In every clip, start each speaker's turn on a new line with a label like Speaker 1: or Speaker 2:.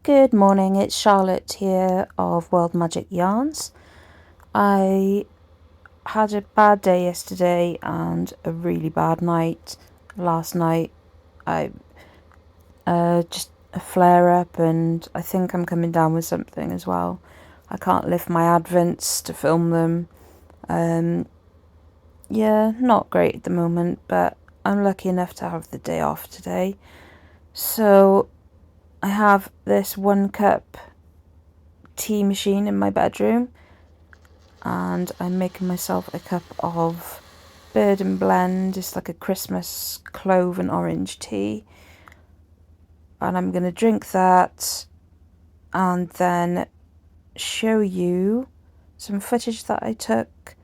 Speaker 1: Good morning, it's Charlotte here of World Magic Yarns. I had a bad day yesterday and a really bad night last night. I just a flare up, and I think I'm coming down with something as well. I can't lift my advents to film them. Yeah, not great at the moment, but I'm lucky enough to have the day off today. So I have this 1 cup tea machine in my bedroom, and I'm making myself a cup of Blaidd and Blend. It's like a Christmas clove and orange tea, and I'm going to drink that and then show you some footage that I took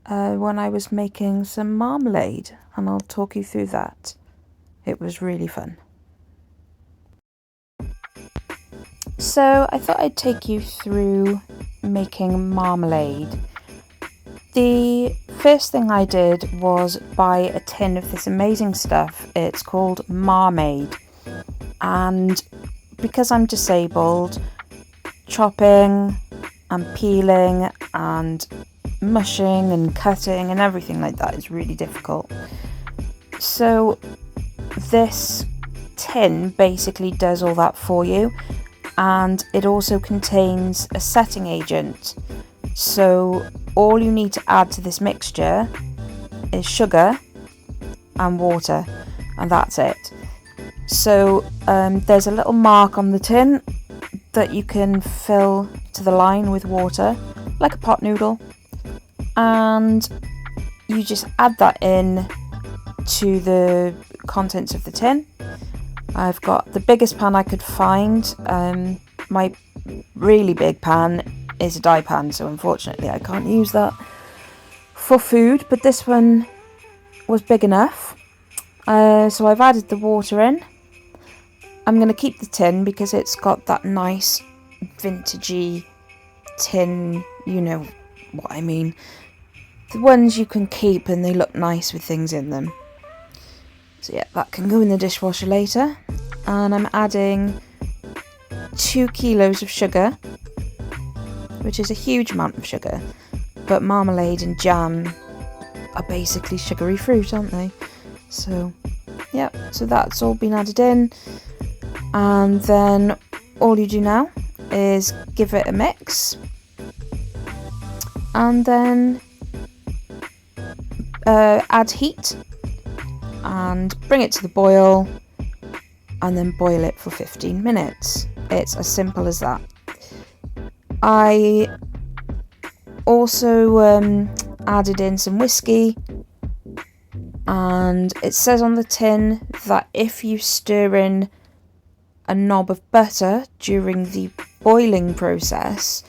Speaker 1: when I was making some marmalade, and I'll talk you through that. It was really fun. So I thought I'd take you through making marmalade. The first thing I did was buy a tin of this amazing stuff. It's called marmalade, and because I'm disabled, chopping and peeling and mushing and cutting and everything like that is really difficult. So this tin basically does all that for you, and it also contains a setting agent. So all you need to add to this mixture is sugar and water, and that's it. So there's a little mark on the tin that you can fill to the line with water, like a pot noodle, and you just add that in to the contents of the tin. I've got the biggest pan I could find. My really big pan is a dye pan, so unfortunately I can't use that for food, but this one was big enough. So I've added the water in. I'm going to keep the tin because it's got that nice vintagey tin, you know what I mean. The ones you can keep and they look nice with things in them. So yeah, that can go in the dishwasher later. And I'm adding 2 kilos of sugar, which is a huge amount of sugar, but marmalade and jam are basically sugary fruit, aren't they? So yeah, so that's all been added in, and then all you do now is give it a mix, and then add heat and bring it to the boil, and then boil it for 15 minutes. It's as simple as that. I also added in some whiskey, and it says on the tin that if you stir in a knob of butter during the boiling process,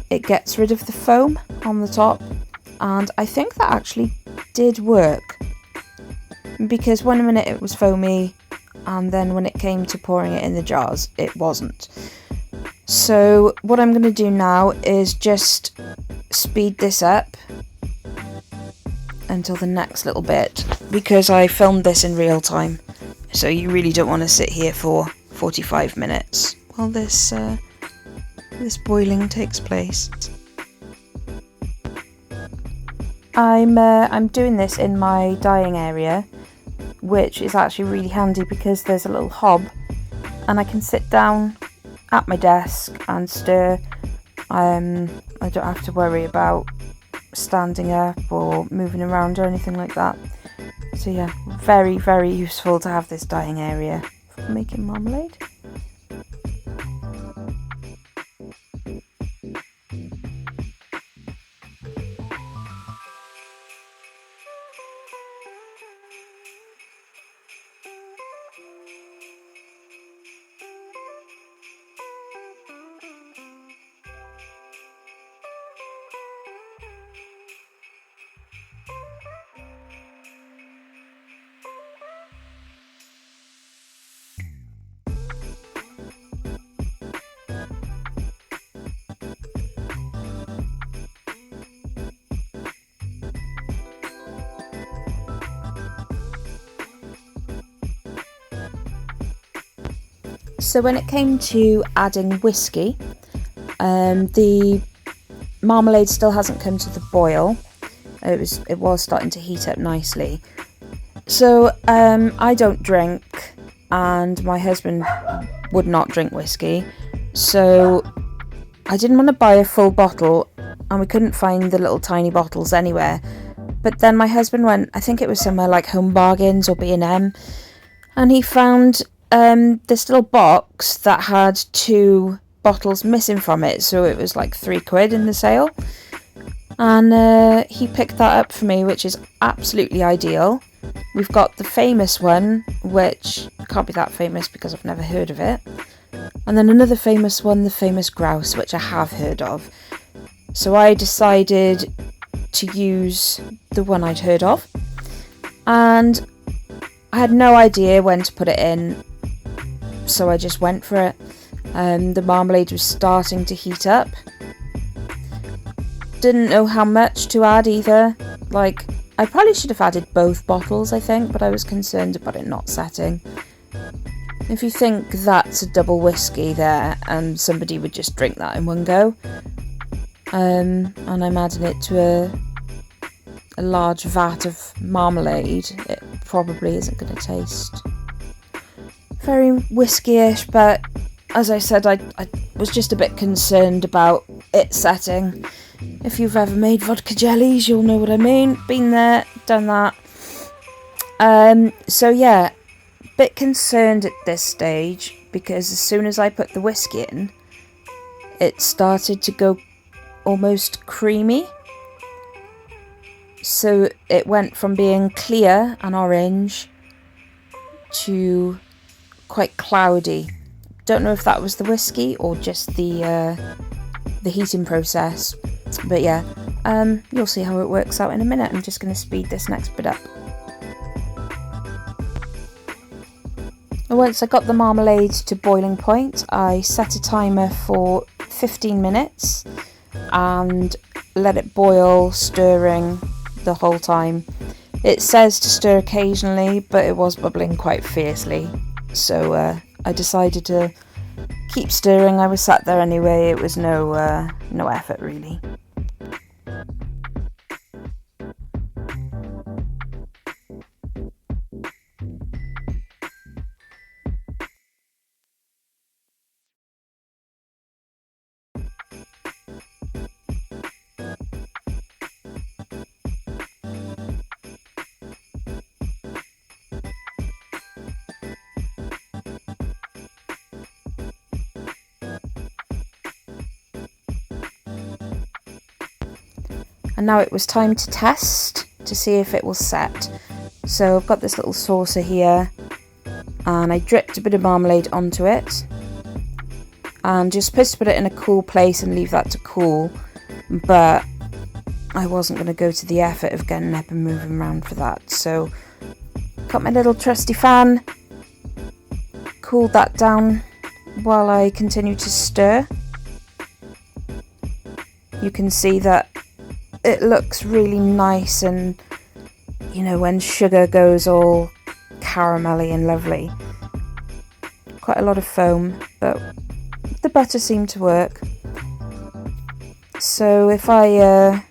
Speaker 1: it gets rid of the foam on the top, and I think that actually did work, because one minute it was foamy, and then when it came to pouring it in the jars, it wasn't. So what I'm going to do now is just speed this up until the next little bit, because I filmed this in real time, so you really don't want to sit here for 45 minutes while this boiling takes place. I'm doing this in my dyeing area, which is actually really handy because there's a little hob and I can sit down at my desk and stir. I don't have to worry about standing up or moving around or anything like that. So yeah, very, very useful to have this dyeing area for making marmalade. So when it came to adding whiskey, the marmalade still hasn't come to the boil. It was starting to heat up nicely. So I don't drink, and my husband would not drink whiskey, so I didn't want to buy a full bottle, and we couldn't find the little tiny bottles anywhere. But then my husband went, I think it was somewhere like Home Bargains or B&M, and he found this little box that had 2 bottles missing from it, so it was like £3 in the sale. And he picked that up for me, which is absolutely ideal. We've got the famous one, which can't be that famous because I've never heard of it. And then another famous one, the famous grouse, which I have heard of. So I decided to use the one I'd heard of. And I had no idea when to put it in, so I just went for it. The marmalade was starting to heat up. Didn't know how much to add either. Like, I probably should have added both bottles, I think, but I was concerned about it not setting. If you think that's a double whiskey there, and somebody would just drink that in one go, and I'm adding it to a large vat of marmalade, it probably isn't going to taste very whiskey-ish, but as I said, I was just a bit concerned about it setting. If you've ever made vodka jellies, you'll know what I mean. Been there, done that. So yeah, bit concerned at this stage, because as soon as I put the whiskey in, it started to go almost creamy. So it went from being clear and orange to quite cloudy. Don't know if that was the whiskey or just the heating process, but yeah, you'll see how it works out in a minute. I'm just going to speed this next bit up. Once I got the marmalade to boiling point, I set a timer for 15 minutes and let it boil, stirring the whole time. It says to stir occasionally, but it was bubbling quite fiercely, so I decided to keep stirring. I was sat there anyway. It was no effort really. And now it was time to test to see if it will set. So I've got this little saucer here, and I dripped a bit of marmalade onto it. And you're supposed to put it in a cool place and leave that to cool, but I wasn't going to go to the effort of getting up and moving around for that. So got my little trusty fan, cooled that down while I continue to stir. You can see that it looks really nice, and you know, when sugar goes all caramelly and lovely. Quite a lot of foam, but the butter seemed to work. So if I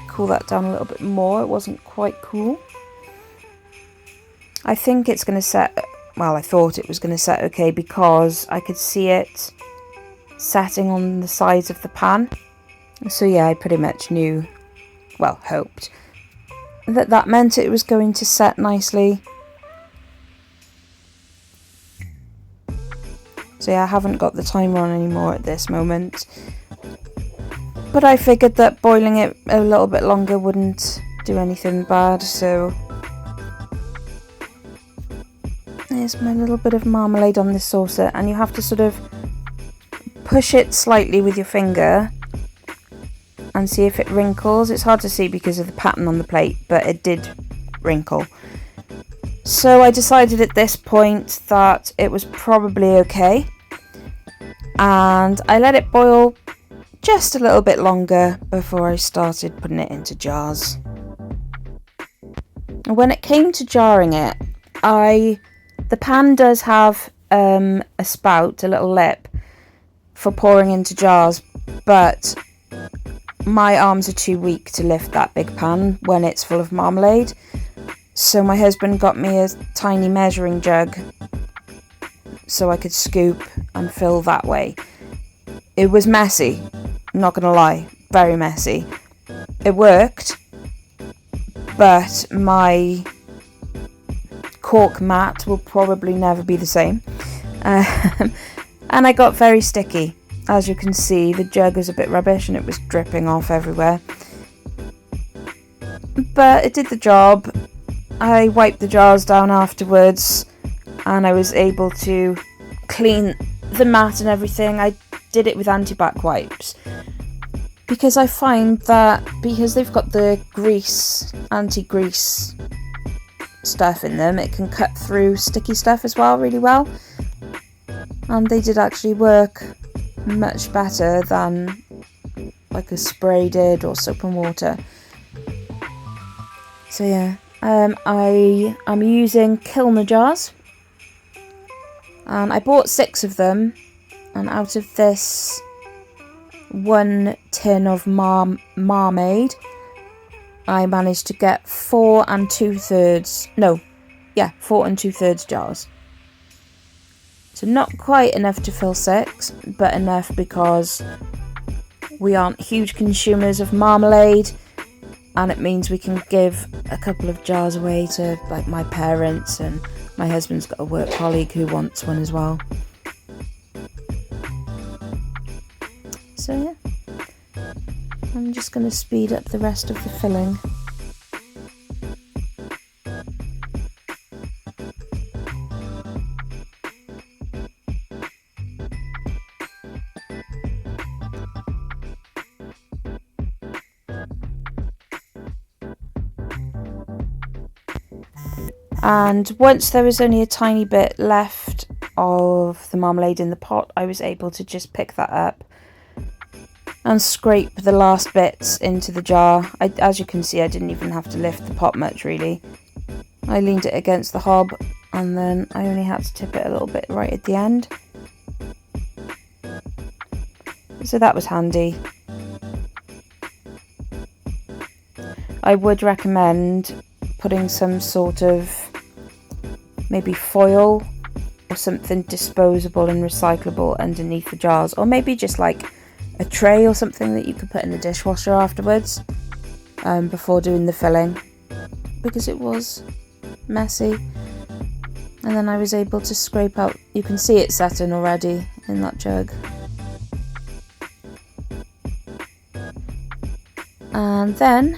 Speaker 1: cool that down a little bit more, it wasn't quite cool. I think it's going to set, well, I thought it was going to set okay because I could see it setting on the sides of the pan. So yeah, I pretty much knew, well, hoped, that meant it was going to set nicely. So yeah, I haven't got the timer on anymore at this moment. But I figured that boiling it a little bit longer wouldn't do anything bad, so there's my little bit of marmalade on this saucer, and you have to sort of push it slightly with your finger and see if it wrinkles. It's hard to see because of the pattern on the plate, but it did wrinkle. So I decided at this point that it was probably okay, and I let it boil just a little bit longer before I started putting it into jars. When it came to jarring it, I The pan does have a spout, a little lip, for pouring into jars, but my arms are too weak to lift that big pan when it's full of marmalade. So my husband got me a tiny measuring jug so I could scoop and fill that way. It was messy, I'm not gonna lie, very messy. It worked, but my cork mat will probably never be the same. And I got very sticky. As you can see, the jug was a bit rubbish and it was dripping off everywhere. But it did the job. I wiped the jars down afterwards and I was able to clean the mat and everything. I did it with anti-bac wipes because I find that because they've got the grease, anti-grease stuff in them, it can cut through sticky stuff as well really well. And they did actually work much better than like a spray did or soap and water. So yeah, I am using Kilner jars, and I bought 6 of them, and out of this 1 tin of marmalade, I managed to get 4 2/3 jars. So not quite enough to fill 6, but enough because we aren't huge consumers of marmalade, and it means we can give a couple of jars away to like my parents, and my husband's got a work colleague who wants one as well. So yeah, I'm just going to speed up the rest of the filling. And once there was only a tiny bit left of the marmalade in the pot, I was able to just pick that up and scrape the last bits into the jar. As you can see, I didn't even have to lift the pot much really. I leaned it against the hob and then I only had to tip it a little bit right at the end. So that was handy. I would recommend putting some sort of maybe foil or something disposable and recyclable underneath the jars, or maybe just like a tray or something that you could put in the dishwasher afterwards before doing the filling, because it was messy. And then I was able to scrape out, you can see it setting already in that jug. And then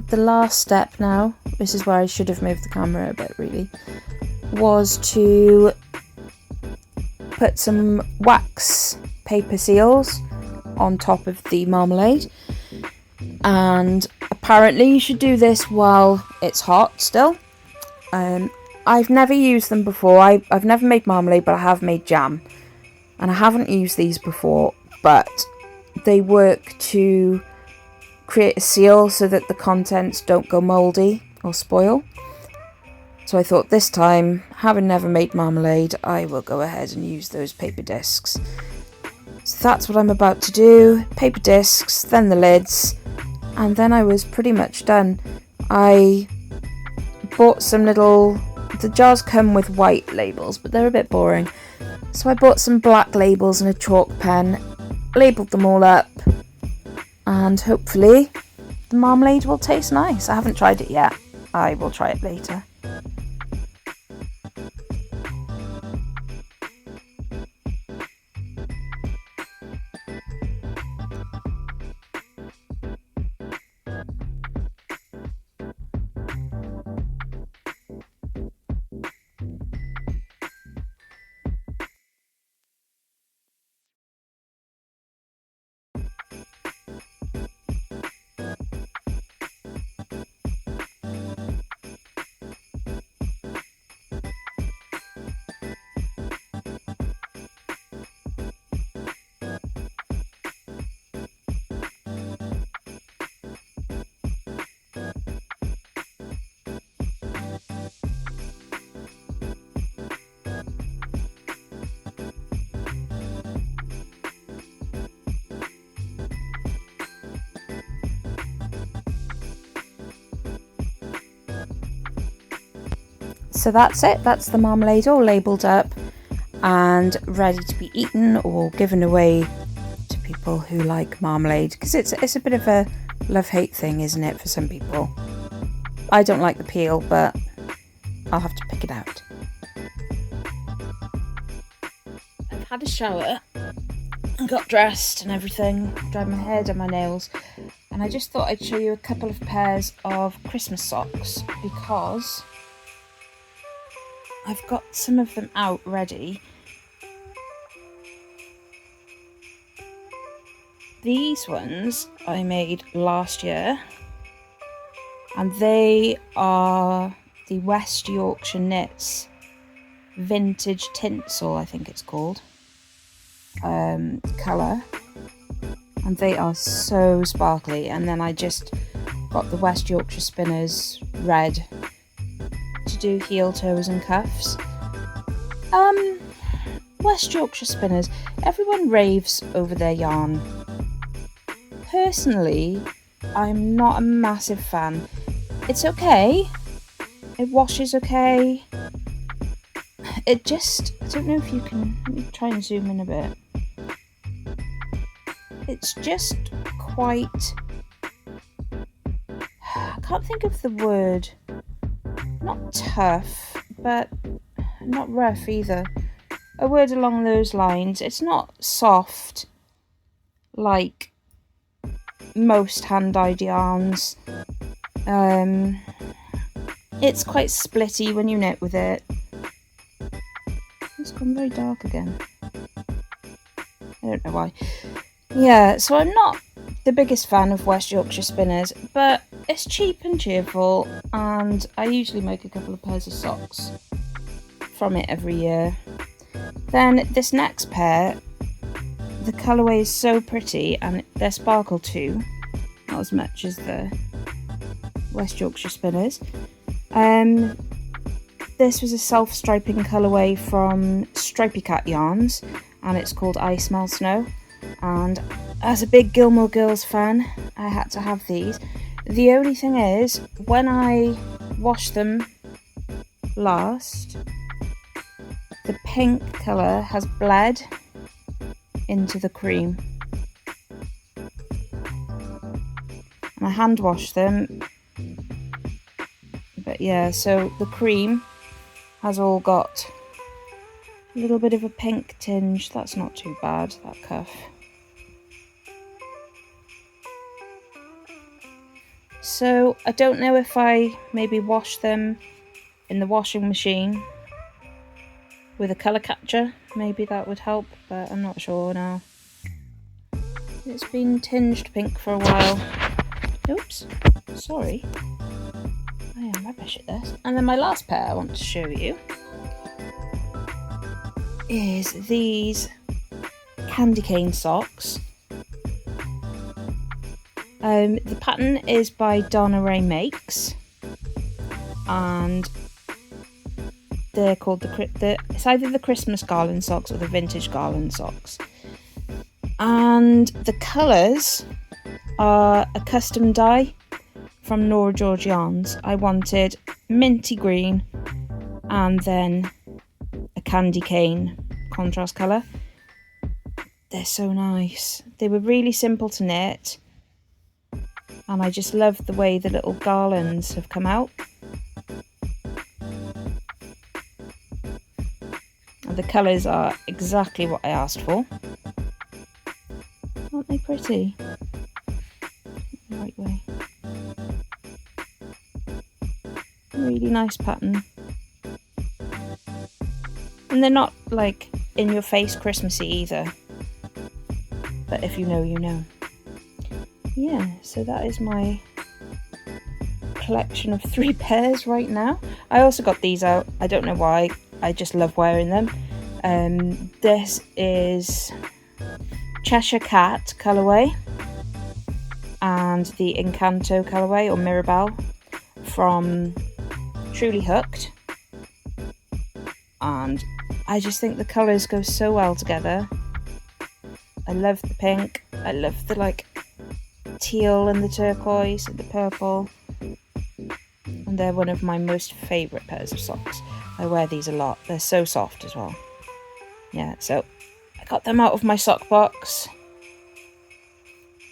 Speaker 1: the last step now, this is where I should have moved the camera a bit really, was to put some wax paper seals on top of the marmalade. And apparently you should do this while it's hot still. I've never used them before. I've never made marmalade, but I have made jam. And I haven't used these before, but they work to create a seal so that the contents don't go mouldy or spoil. So I thought this time, having never made marmalade, I will go ahead and use those paper discs. So that's what I'm about to do. Paper discs, then the lids, and then I was pretty much done. I bought some the jars come with white labels, but they're a bit boring. So I bought some black labels and a chalk pen, labelled them all up, and hopefully the marmalade will taste nice. I haven't tried it yet. I will try it later. So that's it. That's the marmalade all labelled up and ready to be eaten or given away to people who like marmalade, because it's a bit of a love-hate thing, isn't it, for some people. I don't like the peel, but I'll have to pick it out. I've had a shower and got dressed and everything, dried my hair, done my nails, and I just thought I'd show you a couple of pairs of Christmas socks because I've got some of them out ready. These ones I made last year, and they are the West Yorkshire Knits Vintage Tinsel, I think it's called, colour, and they are so sparkly. And then I just got the West Yorkshire Spinners red to do heel, toes and cuffs. West Yorkshire Spinners, everyone raves over their yarn. Personally, I'm not a massive fan. It's okay, it washes okay, it just, I don't know if you can, let me try and zoom in a bit. It's just quite, I can't think of the word, not tough, but not rough either. A word along those lines. It's not soft like most hand-dyed yarns. It's quite splitty when you knit with it. It's gone very dark again. I don't know why. Yeah, so I'm not the biggest fan of West Yorkshire Spinners, but it's cheap and cheerful, and I usually make a couple of pairs of socks from it every year. Then this next pair, the colourway is so pretty, and they're sparkle too, not as much as the West Yorkshire Spinners. This was a self-striping colourway from Stripy Cat Yarns, and it's called I Smell Snow. And as a big Gilmore Girls fan, I had to have these. The only thing is, when I washed them last, the pink colour has bled into the cream. And I hand washed them, but yeah, so the cream has all got a little bit of a pink tinge. That's not too bad, that cuff. So I don't know if I maybe wash them in the washing machine with a colour catcher, maybe that would help, but I'm not sure now. It's been tinged pink for a while. Oops, sorry. I am rubbish at this. And then my last pair I want to show you is these candy cane socks. The pattern is by Donna Ray Makes, and they're called it's either the Christmas garland socks or the vintage garland socks. And the colours are a custom dye from Nora George Yarns. I wanted minty green and then a candy cane contrast colour. They're so nice. They were really simple to knit, and I just love the way the little garlands have come out. And the colours are exactly what I asked for. Aren't they pretty? The right way. Really nice pattern. And they're not like in your face Christmassy either. But if you know, you know. Yeah, so that is my collection of 3 pairs right now. I also got these out. I don't know why. I just love wearing them. This is Cheshire Cat colourway and the Encanto colourway or Mirabelle from Truly Hooked, and I just think the colours go so well together. I love the pink, I love the like teal and the turquoise and the purple, and they're one of my most favourite pairs of socks. I wear these a lot. They're so soft as well. Yeah, so I got them out of my sock box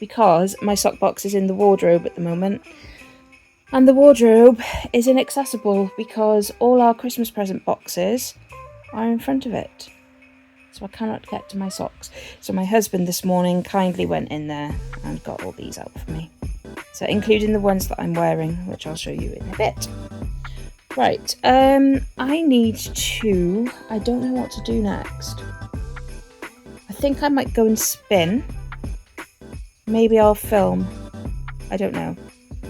Speaker 1: because my sock box is in the wardrobe at the moment. And the wardrobe is inaccessible because all our Christmas present boxes are in front of it. So I cannot get to my socks. So my husband this morning kindly went in there and got all these out for me. So including the ones that I'm wearing, which I'll show you in a bit. Right, I need to... I don't know what to do next. I think I might go and spin. Maybe I'll film. I don't know.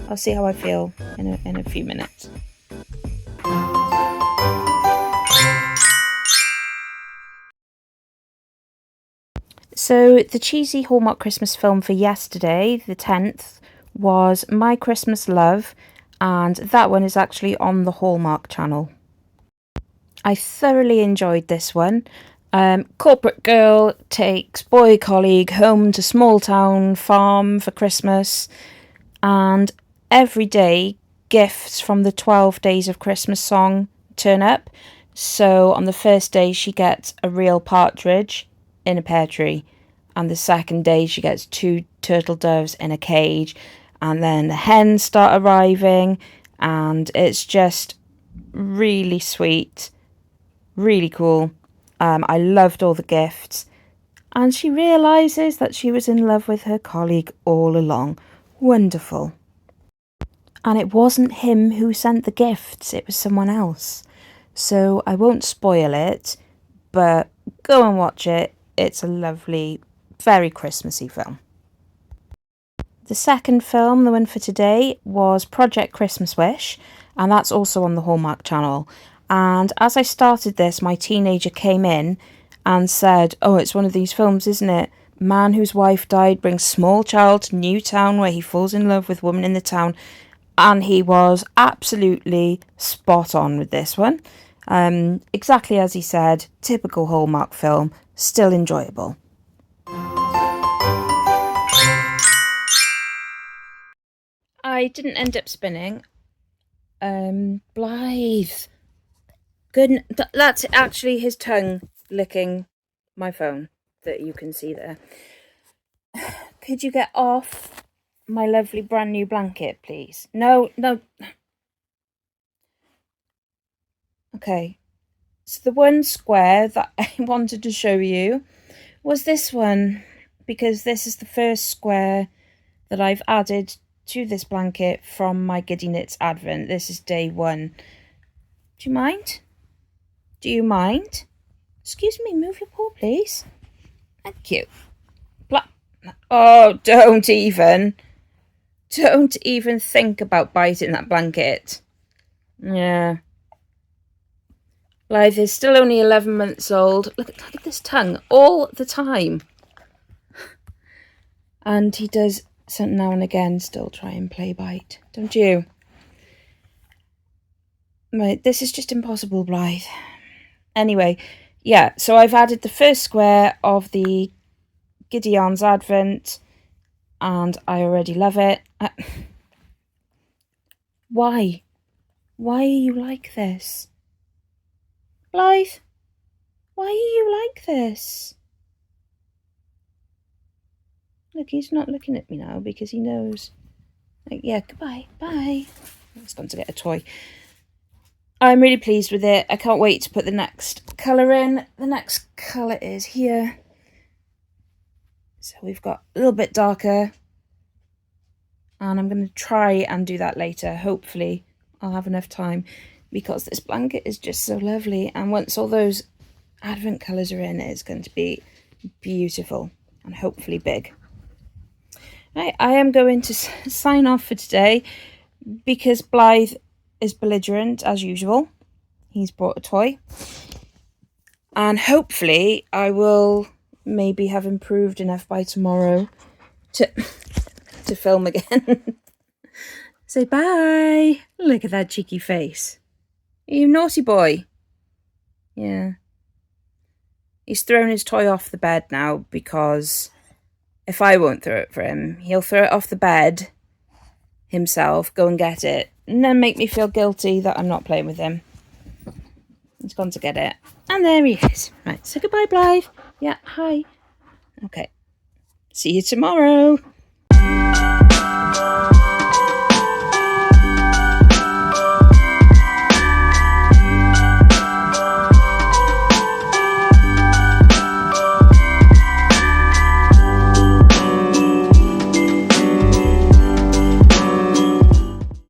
Speaker 1: I'll see how I feel in a few minutes. So the cheesy Hallmark Christmas film for yesterday, the 10th, was My Christmas Love, and that one is actually on the Hallmark channel. I thoroughly enjoyed this one. Corporate girl takes boy colleague home to small town farm for Christmas, and every day gifts from the 12 Days of Christmas song turn up. So on the first day she gets a real partridge in a pear tree, and the second day she gets 2 turtle doves in a cage, and then the hens start arriving, and it's just really sweet, really cool. I loved all the gifts, and she realises that she was in love with her colleague all along. Wonderful. And it wasn't him who sent the gifts, it was someone else. So I won't spoil it, but go and watch it. It's a lovely, very Christmassy film. The second film, the one for today, was Project Christmas Wish, and that's also on the Hallmark channel. And as I started this, my teenager came in and said, "Oh, it's one of these films, isn't it? Man whose wife died brings small child to new town where he falls in love with woman in the town." And he was absolutely spot on with this one. Exactly as he said, typical Hallmark film, still enjoyable. I didn't end up spinning. Blaidd. Good. That's actually his tongue licking my phone that you can see there. Could you get off my lovely brand new blanket, please? No. Okay. So the one square that I wanted to show you was this one, because this is the first square that I've added to this blanket from my Giddy Knits Advent. This is day 1. Do you mind? Do you mind? Excuse me, move your paw, please. Thank you. Oh, don't even think about biting that blanket. Yeah. Blaidd is still only 11 months old. Look at this tongue all the time. And he does now and again still try and play bite, don't you? Right, this is just impossible, Blaidd. Anyway, yeah, so I've added the first square of the Giddy Yarns Advent, and I already love it. Why? Why are you like this? Blaidd, why are you like this? Look, he's not looking at me now because he knows. Like, yeah, goodbye, bye. He's gone to get a toy. I'm really pleased with it. I can't wait to put the next colour in. The next colour is here. So we've got a little bit darker. And I'm going to try and do that later. Hopefully I'll have enough time, because this blanket is just so lovely. And once all those Advent colours are in, it's going to be beautiful and hopefully big. Right, I am going to sign off for today because Blaidd is belligerent as usual. He's brought a toy. And hopefully I will maybe have improved enough by tomorrow to film again. Say bye. Look at that cheeky face. You naughty boy. Yeah. He's thrown his toy off the bed now, because if I won't throw it for him, he'll throw it off the bed himself, go and get it, and then make me feel guilty that I'm not playing with him. He's gone to get it. And there he is. Right, so goodbye, Blaidd. Yeah, hi. Okay. See you tomorrow.